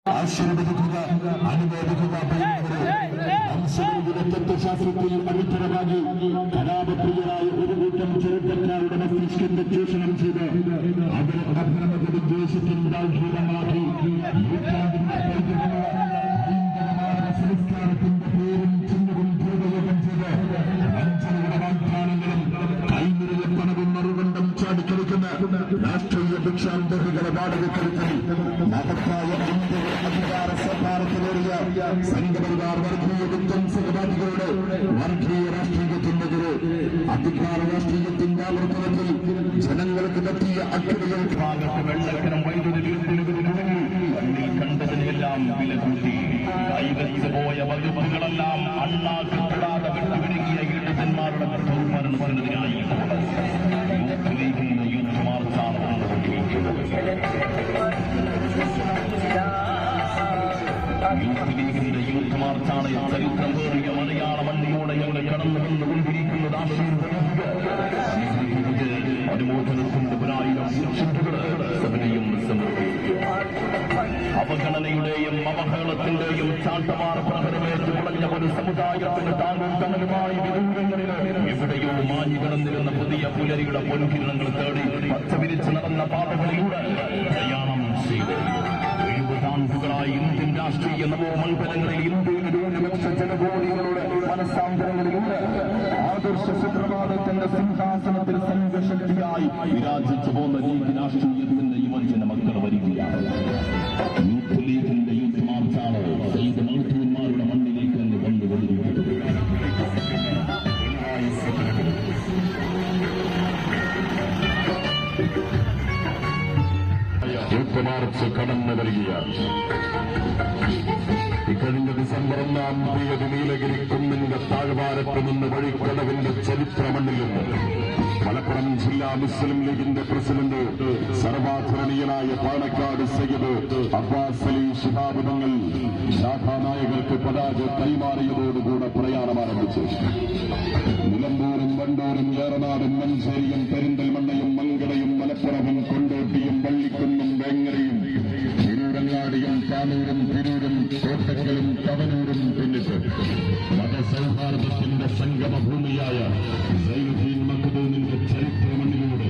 ആശീർവദിക്കുക, അനുമോദിക്കുക. തത്വശാസ്ത്രത്തിൽ അടിത്തറവാകി കലാപപ്രിയരായ ഒരു കൂട്ടം ചെറുപ്പക്കാരുടെ മസ്തിഷ്കത്തെ ചൂഷണം ചെയ്ത് അവരെ അഭ്രമത വിദ്വേഷത്തിനുദാഹീനമാക്കി നൂറ്റാണ്ടിന്റെ സംസ്കാരത്തിന്റെ പേരും ചിഹ്നവും ദുരുപയോഗം ചെയ്ത് വഞ്ചനയുടെ വാഗ്ദാനങ്ങളും കൈനിറയ പണവും മറുകണ്ഠം ചാടിക്കളിക്കുന്ന രാഷ്ട്രീയ ഭിക്ഷാന്തഹികളെ വാടകയ്ക്കെടുക്കൽ മഹത്തായ അധികാര സഭാരത്തിലേറിയ സംഘപരിവാർ വർഗീയ വിധ്വംസകവാദികളുടെ വർഗീയ രാഷ്ട്രീയത്തിനെതിരെ അധികാര രാഷ്ട്രീയത്തിന്റെ ആവർത്തനത്തിൽ ജനങ്ങൾക്ക് പറ്റിയ അക്രമികൾ വെള്ളക്കരം വൈദ്യുതി കണ്ണിൽ കണ്ടതിനെല്ലാം വില കൂട്ടി കൈവച്ചു പോയ വകുപ്പുകളെല്ലാം അണ്ണാക്ക് തൊടാതെ വിട്ടുപിടുങ്ങിയ ഈഴജന്മാരുടെ മരണത്തിനായി യൂത്ത് മാർച്ചാണ് യൂത്ത് മാർച്ചാണ് ചരിത്രം പേറിയ മലയാള മണ്ണിലൂടെ ഞങ്ങൾ കടന്നു വന്നുകൊണ്ടിരിക്കുന്നത്. അനുമോദനത്തിന്റെ 1000 സഭയും സമർപ്പിക്കും. അവഗണനയുടെയും അവഹേളത്തിന്റെയും ചാട്ടമാർ പ്രഹരമേറ്റ് മുളഞ്ഞ ഒരു സമുദായത്തിന് താങ്ങും തണലുമായി വിദൂരങ്ങളിൽ എവിടെയോ മാഞ്ഞു കിടന്നിരുന്ന പുതിയ പുലരിയുടെ പൊൻകിരണങ്ങൾ തേടി പച്ച വിരിച്ച് നടന്ന പാതകളിലൂടെ പ്രയാണം ചെയ്തു. 70 ആണ്ടുകളായി ഇന്ത്യൻ രാഷ്ട്രീയ നവോമണ്ഡലങ്ങളിൽ ഇന്ത്യയുടെ ന്യൂനപക്ഷ ജനകോടികളുടെ മനസ്സാന്തരങ്ങളിലൂടെ ആദർശ സുപ്രഭാതത്തിന്റെ സിംഹാസനത്തിൽ സംഘശക്തിയായി വിരാജിച്ചു പോന്ന ലീഗ് രാഷ്ട്രീയത്തിന്റെ യുവജന മക്കൾ വരികയാണ്. യൂത്ത് ലീഗിന്റെ യൂത്ത് മാർച്ചാണ് സയ്യിദ് മൗലവിമാരുടെ മണ്ണിലേക്ക് തന്നെ കൊണ്ടുകൊണ്ടിരിക്കുന്നത്. യൂത്ത് മാർച്ച് കടന്നു വരികയാണ്. ഇക്കഴിഞ്ഞ ഡിസംബർ 1-ാം തീയതി നീലഗിരി കുന്നിന്റെ താഴ്വാരത്ത് നിന്ന് വഴിക്കടവിന്റെ ചരിത്രമണ്ണിൽ നിന്ന് മലപ്പുറം ജില്ലാ മുസ്ലിം ലീഗിന്റെ പ്രസിഡന്റ് സർവാധരണീയനായ പാണക്കാട് സയ്യിദ് അബ്ബാസ് അലി ശിഹാബ് തങ്ങൾ ശാഖാനായകർക്ക് പതാക കൈമാറിയതോടുകൂടെ പ്രയാണം ആരംഭിച്ചു. നിലമ്പൂരും വണ്ടൂരും ഏറനാടും മഞ്ചേരിയും പെരിന്തൽമണ്ണയും മങ്കടയും മലപ്പുറവും കൊണ്ടോട്ടിയും വള്ളിക്കുന്നും വേങ്ങരയും തിരൂരങ്ങാടിയും കാനൂരും തിരൂരും കോട്ടക്കലും കവനൂരും പിന്നിട്ട് മതസൗഹാർദ്ദത്തിന്റെ സംഗമഭൂമിയായ സൈനുദ്ദീൻ മഖ്ദൂമിന്റെ ചരിത്രമണ്ണിലൂടെ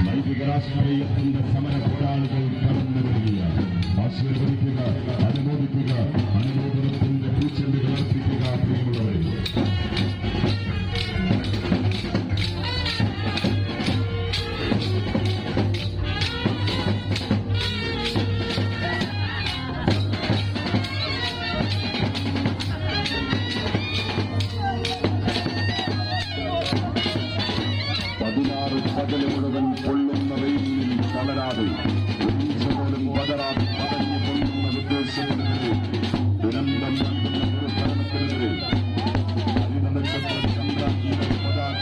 നൈതിക രാഷ്ട്രീയത്തിന്റെ സമര പോരാളികൾ കടന്നു വരികയാണ്. ആശീർവദിക്കുക, അനുമോദിക്കുക, അനുമോദനത്തിന്റെ പൂച്ചെണ്ടുകൾ അർപ്പിക്കുക. പ്രിയമുള്ളവരെ, പകല് മുഴുവൻ കൊള്ളുന്ന വെയിലിൽ തളരാതെ പോലും പതരാതെ പതഞ്ഞു കൊള്ളുന്ന വിദ്വേഷത്തിനെതിരെ ദുരന്തം നൽകുന്ന ഒരു ഭരണത്തിനെതിരെ ഹരിതനക്ഷത്ര ചന്ദ്രാക്കിയുടെ പതാക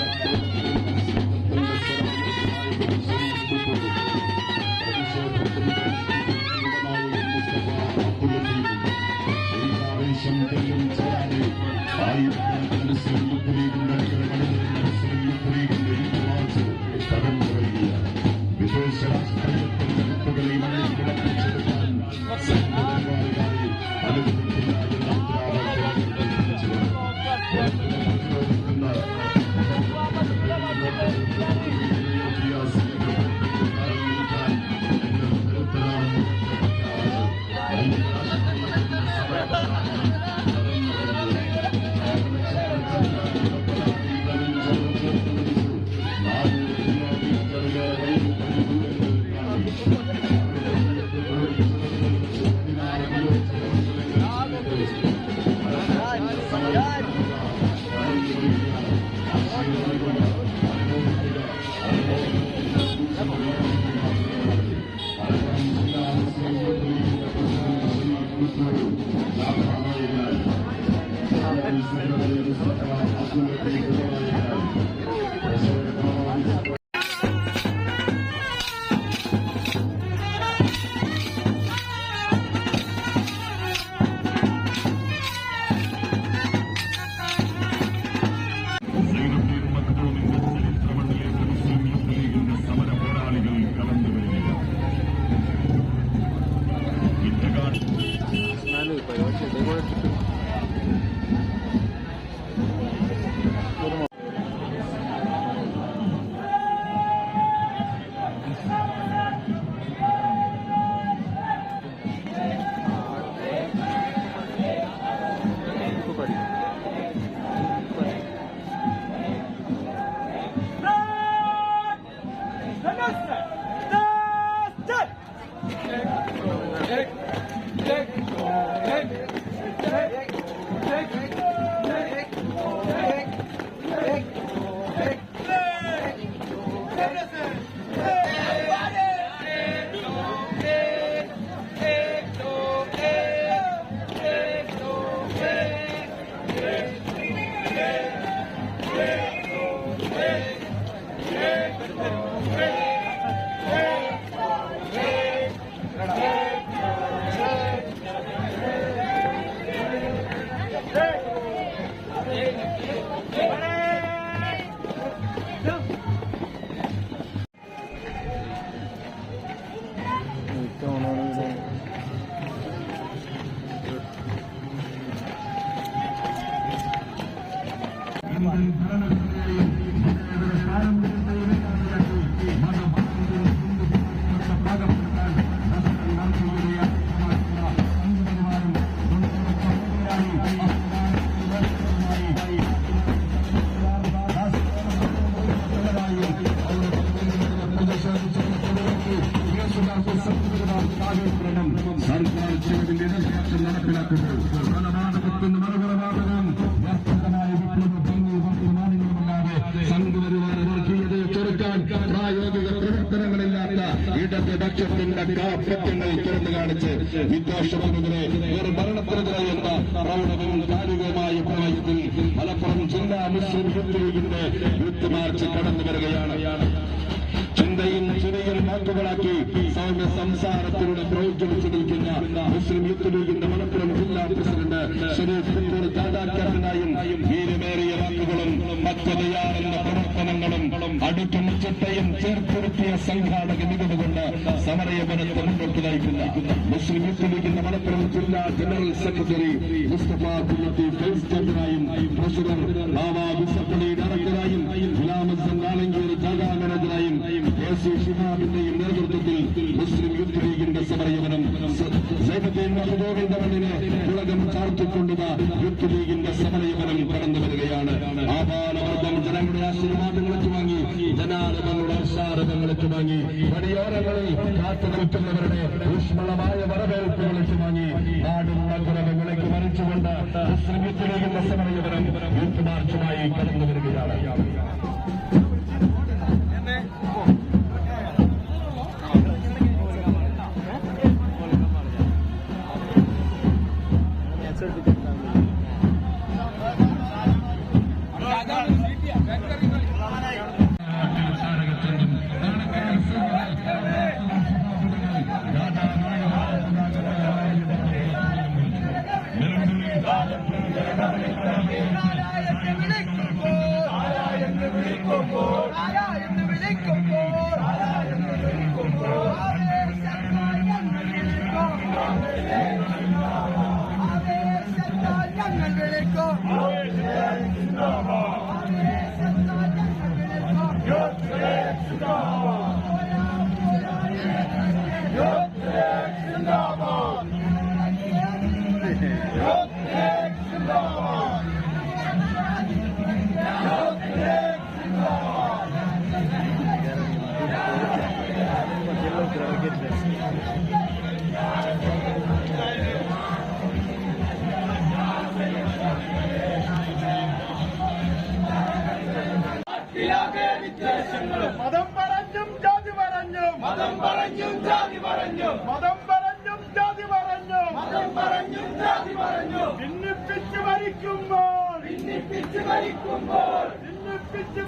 ആവേശം തെല്ലും ചേരാതെ ആയിരക്കണക്കിന് മുസ്ലിം യൂത്ത് ലീഗിന്റെ കടന്നു വരികയാണ്. വിദേശ രാഷ്ട്രീയത്തിന്റെ വിത്തുകളെ മണ്ണിൽ വിളപ്പിച്ചെടുക്കാൻ സംഘപരിവാറുകാരെ കൂടുതൽ ഭരണഘടനയെയും ജനതയുടെ പാരമ്പര്യത്തെയും ഇല്ലാതെയാക്കി മതഭാരതത്തിൽ ഭാഗപ്പെടുത്താൻ നടത്തുകയാണ്. സർക്കാർ ചെലവിന്റെ നിർദ്ദേശം നടപ്പിലാക്കുന്നത് കൊലപാതകത്തിന് മറുകൊലപാതകം വ്യക്തമായ വിപ്ലവ ഭംഗി വർത്തമാനങ്ങളുമല്ലാതെ സംഘപരിവാര വർഗീയതയെ ചെറുക്കാൻ പ്രായോഗിക പ്രവർത്തനങ്ങളില്ലാത്ത ഇടതുപക്ഷത്തിന്റെ കാപ്പത്യങ്ങൾ തുറന്നു കാണിച്ച് വിദ്വേഷത്തിനെതിരെ ഒരു ഭരണത്തിനെതിരെ എന്ന പ്രൗഢവും കാലികവുമായ പ്രവാഹത്തിൽ മലപ്പുറം ജില്ലാ മുസ്ലിം യൂത്ത് ലീഗിന്റെ യൂത്ത് മാർച്ച് കടന്നു വരികയാണ്. ചിന്തയും ചിരിയും വാക്കുകളാക്കി സൗമ്യ സംസാരത്തിലൂടെ പ്രവചിച്ചു നിൽക്കുന്ന മുസ്ലിം യൂത്ത് ലീഗിന്റെ മലപ്പുറം ജില്ലാ പ്രസിഡന്റ് ഷരീഫ് പുത്തൂർ താതാക്യാരനായും വീരമേറിയ വാക്കുകളും മറ്റതയാറുന്ന പ്രവർത്തനങ്ങളും അടുക്കും ചിട്ടയും ചേർത്തുരുത്തിയ സംഘാടക മികവ് കൊണ്ട് സമരയപനത്തെ മുന്നോട്ട് നയിക്കുന്ന മുസ്ലിം യൂത്ത് ലീഗിന്റെ മലപ്പുറം ജില്ലാ general secretary Mustafa Kunnathi vice ക്യാപ്റ്റനായും പ്രസിഡന്റ് ബാബ വിസപ്പള്ളി ഡയറക്ടറായും ഗുലാമസൻ ആലങ്കേരി ജാഥാ മാനേജറായും എ.സി. ഷിഹാബിന്റെയും നേതൃത്വത്തിൽ മുസ്ലിം യൂത്ത് ലീഗിന്റെ സമരയവനം ഗോവിന്ദമണ്ണിനെ ഉലകം ചാർത്തിക്കൊണ്ടുള്ള യൂത്ത് ലീഗിന്റെ സമരയവനം കടന്നു വരികയാണ്. ആപാലവർഗം ജനങ്ങളുടെ ആശീർവാദങ്ങളൊക്കെ വാങ്ങി ജനാരവങ്ങളുടെ ആശാരവങ്ങളൊക്കെ വാങ്ങി വഴിയോരങ്ങളിൽ കാത്തു നിൽക്കുന്നവരുടെ ഊഷ്മളമായ വരവേൽപ്പുകളൊക്കെ വാങ്ങി നാടും നഗരങ്ങളിലേക്ക് മരിച്ചുകൊണ്ട് മുസ്ലിം യൂത്ത് ലീഗിന്റെ സമരയവനം യൂത്ത് മാർച്ചുമായി കടന്നു വരികയാണ്. മതം പറഞ്ഞും ജാതി പറഞ്ഞും മതം പറഞ്ഞും ജാതി പറഞ്ഞും മതം പറഞ്ഞും ജാതി പറഞ്ഞും മതം പറഞ്ഞും ജാതി പറഞ്ഞും ഭിന്നിപ്പിച്ച് ഭരിക്കുമ്പോൾ ഭിന്നിപ്പിച്ച്